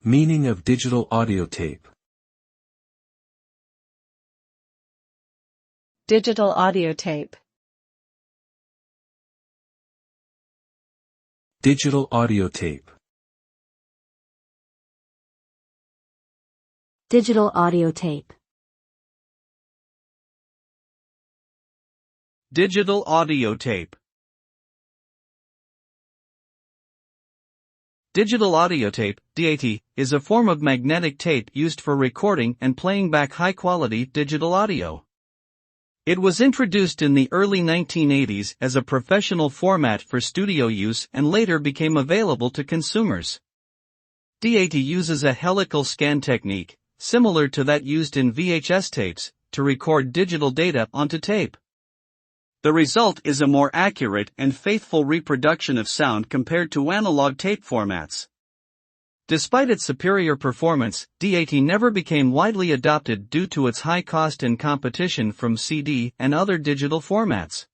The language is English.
Meaning of digital audio tape. Digital audio tape. Digital audio tape. Digital audio tape. Digital audio tape. Digital audio tape, DAT, is a form of magnetic tape used for recording and playing back high-quality digital audio. It was introduced in the early 1980s as a professional format for studio use and later became available to consumers. DAT uses a helical scan technique, similar to that used in VHS tapes, to record digital data onto tape. The result is a more accurate and faithful reproduction of sound compared to analog tape formats. Despite its superior performance, DAT never became widely adopted due to its high cost and competition from CD and other digital formats.